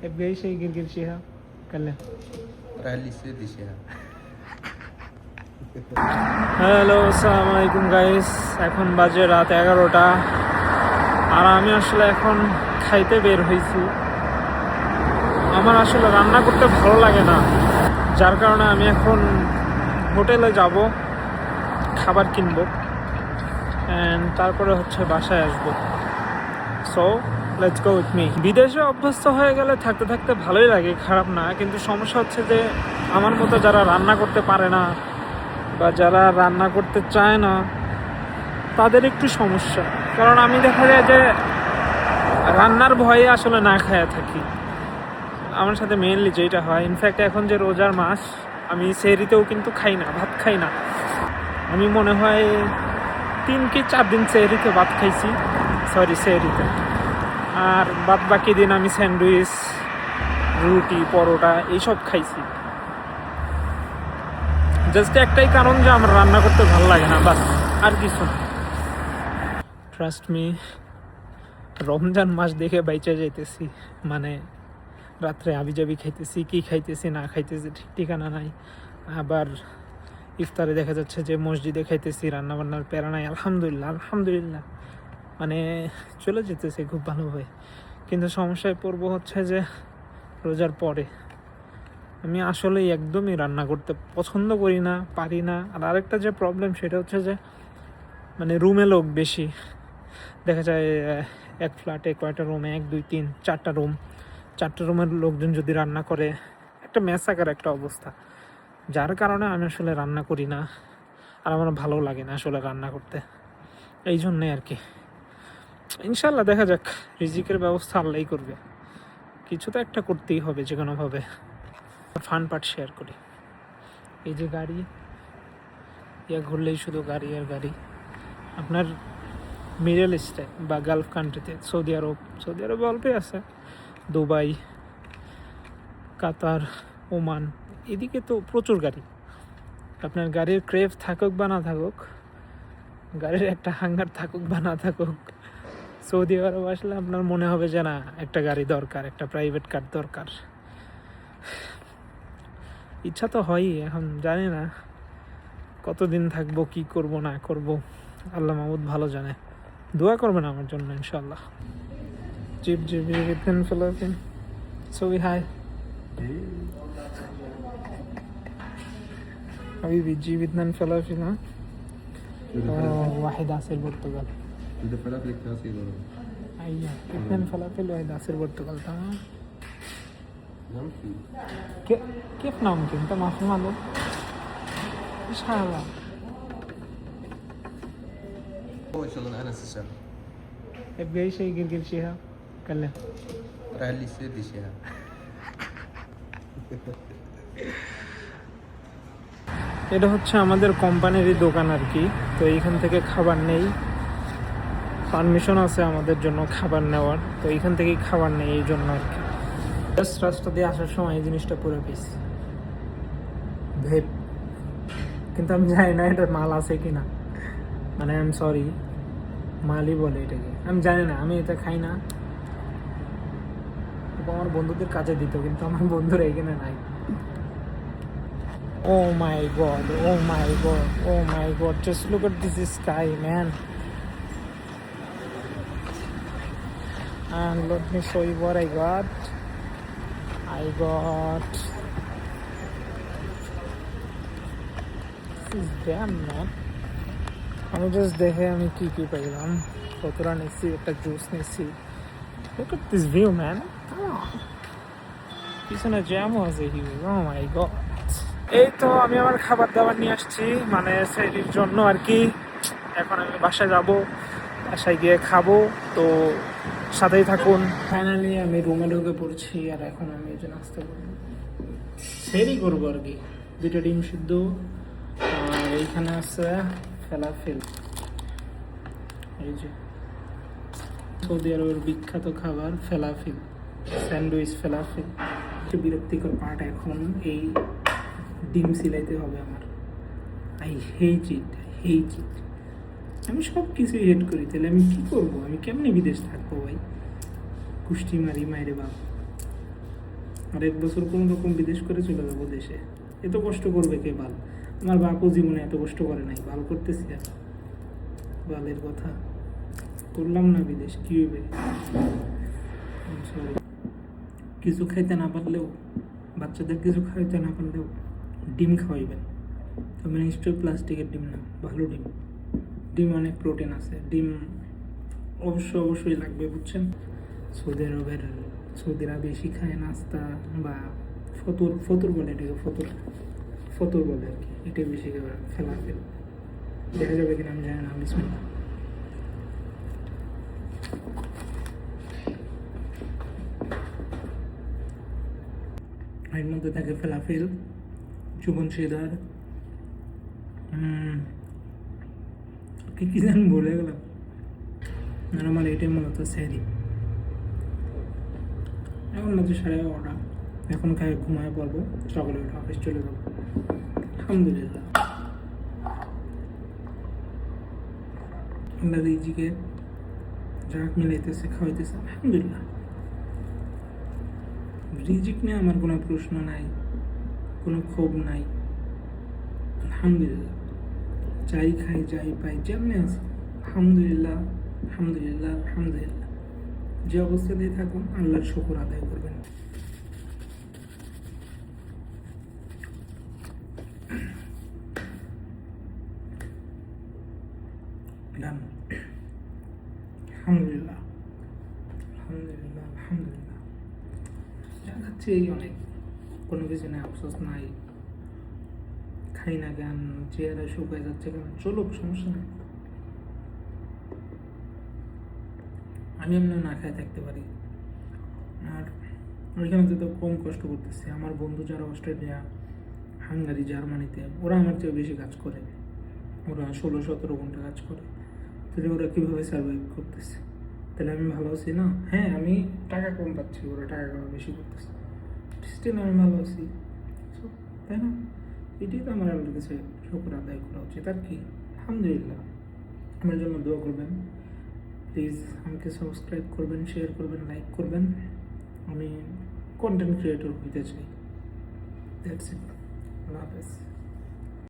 بيعيش يقلقل فيها كلم hello আসসালামু আলাইকুম guys, এখন বাজে রাত 11টা আর আমি আসলে এখন খাইতে বের হয়েছি। আমার আসলে রান্না করতে ভালো লাগে না, যার কারণে আমি এখন হোটেলে যাব, খাবার কিনবো অ্যান্ড তারপরে বাসায় আসবো। So let's go with me. বিদেশে অভ্যস্ত হয়ে গেলে থাকতে থাকতে ভালোই লাগে, খারাপ না, কিন্তু সমস্যা হচ্ছে যে আমার মতো যারা রান্না করতে পারে না বা যারা রান্না করতে চায় না তাদের একটু সমস্যা। কারণ আমি দেখা যায় যে রান্নার ভয়ে আসলে না খায়া থাকি, আমার সাথে মেইনলি যেটা হয়। ইনফ্যাক্ট এখন যে রোজার মাস, আমি সেহরিতেও কিন্তু খাই না, ভাত খাই না। আমি মনে হয় 3 কি 4 দিন সেহরিতে ভাত খাইছি, সেহরিতে। আর বাদ বাকি দিন আমি স্যান্ডউইচ, রুটি, পরোটা এইসব খাইছি। জাস্ট একটাই কারণ যে আমার রান্না করতে ভালো লাগে না, বাস, আর কিছু না। ট্রাস্ট মি, রমজান মাস দেখে বাইচা যাইতেছি, মানে রাত্রে আবিজাবি খাইতেছি, কি খাইতেছি না খাইতেছি ঠিক ঠিকানা নাই। আবার ইফতারে দেখা যাচ্ছে যে মসজিদে খাইতেছি, রান্নাবান্নার প্যারা নাই। আলহামদুলিল্লাহ আলহামদুলিল্লাহ, মানে চলে যেতেছে খুব ভালোভাবে। কিন্তু সমস্যায় পড়বো হচ্ছে যে রোজার পরে আমি আসলেই একদমই রান্না করতে পছন্দ করি না, পারি না। আর আরেকটা যে প্রবলেম সেটা হচ্ছে যে মানে রুমে লোক বেশি, দেখা যায় এক ফ্ল্যাটে কয়টা রুমে, 1 2 3 4টা রুম, 4টা রুমের লোকজন যদি রান্না করে, একটা মেসাকার একটা অবস্থা। যার কারণে আমি আসলে রান্না করি না, আর আমার ভালো লাগে না আসলে রান্না করতে। এই জন্যে আর কি। ইনশাল্লাহ দেখা যাক, রিজিকের ব্যবস্থা আল্লাহই করবে, কিছু তো একটা করতেই হবে যে কোনোভাবে। ফান পার্ট শেয়ার করি। এই যে গাড়ি, ঘুরলেই শুধু গাড়ি আর গাড়ি। আপনার মিডল ইস্টে বা গালফ কান্ট্রিতে, সৌদি আরব অল্পে আছে, দুবাই, কাতার, ওমান, এদিকে তো প্রচুর গাড়ি। আপনার গাড়ির ক্রেভ থাকুক বা না থাকুক, গাড়ির একটা হাঙ্গার থাকুক বা না থাকুক, সৌদি আরব আসলে আপনার মনে হবে যে না, একটা গাড়ি দরকার, একটা প্রাইভেট কার দরকার। ইচ্ছা তো হয়ই, এখন জানি না কতদিন থাকবো, কি করব না করব, আল্লাহ মাহমুদ ভালো জানে। দোয়া করবেন আমার জন্য ইনশাআল্লাহ। জিপ জিপ জিপ ফিলিপিন সবই হাই حبيبي تجيب 2 فلافل ها؟ واحد عصير برتقال. انت فلافل عصير ولا؟ ايوه 2 فلافل واحد عصير برتقال. تمام. نمشي. كيف نمكن؟ انت ما في مالك؟ ايش هذا؟ هو شغل انا الشهر. ابقى اي شيء قلقل شيها كلم. راح لي سيدي شيها. এটা হচ্ছে আমাদের কোম্পানিরই দোকান আর কি। তো এইখান থেকে খাবার নেই, পারমিশন আছে আমাদের জন্য খাবার নেওয়ার, তো এইখান থেকেই খাবার নেই, এই জন্য আর কি। জাস্ট রাস্তা দিয়ে আসার সময় এই জিনিসটা পুরো পিস ভেপ, কিন্তু আমি জানি না এটার মাল আছে কি না, মানে আই এম সরি, মালই বলে এটাকে, আমি জানি না, আমি এটা খাই না। আমার বন্ধুদের কাজে দিত, কিন্তু আমার বন্ধুরা এখানে নাই। Oh my god, oh my god, oh my god, just look at this sky, man. And let me show you what I got. This is damn, man. আমি জাস্ট দেখে আমি কি পাইলাম, কতটা নিচ্ছি, একটা জুস নিচ্ছি। Look at this view, man. পিছনে জ্যামও আছে হিউজ, oh my god. এই তো আমি আমার খাবার দাবার নিয়ে আসছি, মানে সেহরির জন্য আর কি। এখন আমি বাসায় যাব, বাসায় গিয়ে খাবো, তো সাথেই থাকুন। ফাইনালি আমি রুমে ঢুকে পড়ছি, আর এখন আমি এই যে নাস্তা করবো, সেহরি করবো আর কি। 2টা ডিম সিদ্ধ, আর এইখানে আছে ফেলাফেল, এই যে সৌদি আরবের বিখ্যাত খাবার ফেলাফেল, স্যান্ডউইচ ফেলাফেল। একটু বিরক্তিকর পার্ট এখন এই ডিম সিলাইতে হবে আমার। আই হেট ইট। আমি সব কিছুই হেট করি, তাহলে আমি কি করবো? আমি কেমনি বিদেশ থাকবো ভাই? কুষ্টি মারি মাইরে বাবা। আর 1 বছর কোনো রকম বিদেশ করে চলে যাবো দেশে। এত কষ্ট করবে কে বাল? আমার বাপও জীবনে এত কষ্ট করে নাই, ভালো করতেছি আর বালের কথা করলাম না বিদেশ, কি হবে? সরি, কিছু খাইতে না পারলেও, বাচ্চাদের কিছু খাইতে না পারলেও ডিম খাওয়াইবেন। তবে নিশ্চয়ই প্লাস্টিকের ডিম না, ভালো ডিম। ডিম অনেক প্রোটিন আছে, ডিম অবশ্যই লাগবে, বুঝছেন? সৌদিরা বেশি খায় নাস্তা বা ফতুর বলে এটাকে, ফতুর বলে আর কি, এটাই বেশি খাবার ফেলাফেল। দেখা যাবে কিনা আমি জানি না, বিসমিল্লাহ। এর মধ্যে থাকে ফেলাফেল, চুবন শিদার, কি জানি ভুলে গেলাম। আমার এটাই মূলত স্যারি। এখন মাঝে 11:30, এখন খায় ঘুমায় পড়বো, সকালে উঠে অফিস চলে যাবো। আলহামদুলিল্লাহ, আল্লাহ রিজিকে যাক মিলাইতেছে, খাওয়াইতেছে, আলহামদুলিল্লাহ। রিজিক নিয়ে আমার কোনো প্রশ্ন নাই, কোনো ক্ষোভ নাই, আলহামদুলিল্লাহ। যাই খাই, যাই পাই, যেমনি আছে, আলহামদুলিল্লাহ, আলহামদুলিল্লাহ, আলহামদুলিল্লাহ। যে অবস্থাতেই থাকুন, আল্লাহর শুকর আদায় করবেন। আলহামদুলিল্লাহ, আলহামদুলিল্লাহ, আলহামদুলিল্লাহ। যাচ্ছে এই অনেক, কোনো কিছু নেই, আফসোস নাই। খাই না কেন, চেহারা শুকায় যাচ্ছে কেন, চলুক, সমস্যা নেই। আমি এমনি না খাই থাকতে পারি। আর ওইখানে তো কম কষ্ট করতেছি। আমার বন্ধু যারা অস্ট্রেলিয়া, হাঙ্গারি, জার্মানিতে, ওরা আমার চেয়ে বেশি কাজ করে। ওরা 16-17 ঘন্টা কাজ করে। তাহলে ওরা কীভাবে সার্ভাইভ করতেছে? তাহলে আমি ভালো আছি না? হ্যাঁ, আমি টাকা কম পাচ্ছি, ওরা টাকা কম বেশি করতেছে, স্টিল আমি ভালো আছি, তাই না? এটাই তো আমার আল্লাহর কাছে শুকর আদায় করা উচিত। আর কি, আলহামদুলিল্লাহ। আমার জন্য দোয়া করবেন প্লিজ, আমাকে সাবস্ক্রাইব করবেন, শেয়ার করবেন, লাইক করবেন। আমি কন্টেন্ট ক্রিয়েটর হইতে চাই। That's it. আল্লাহ হাফেজ।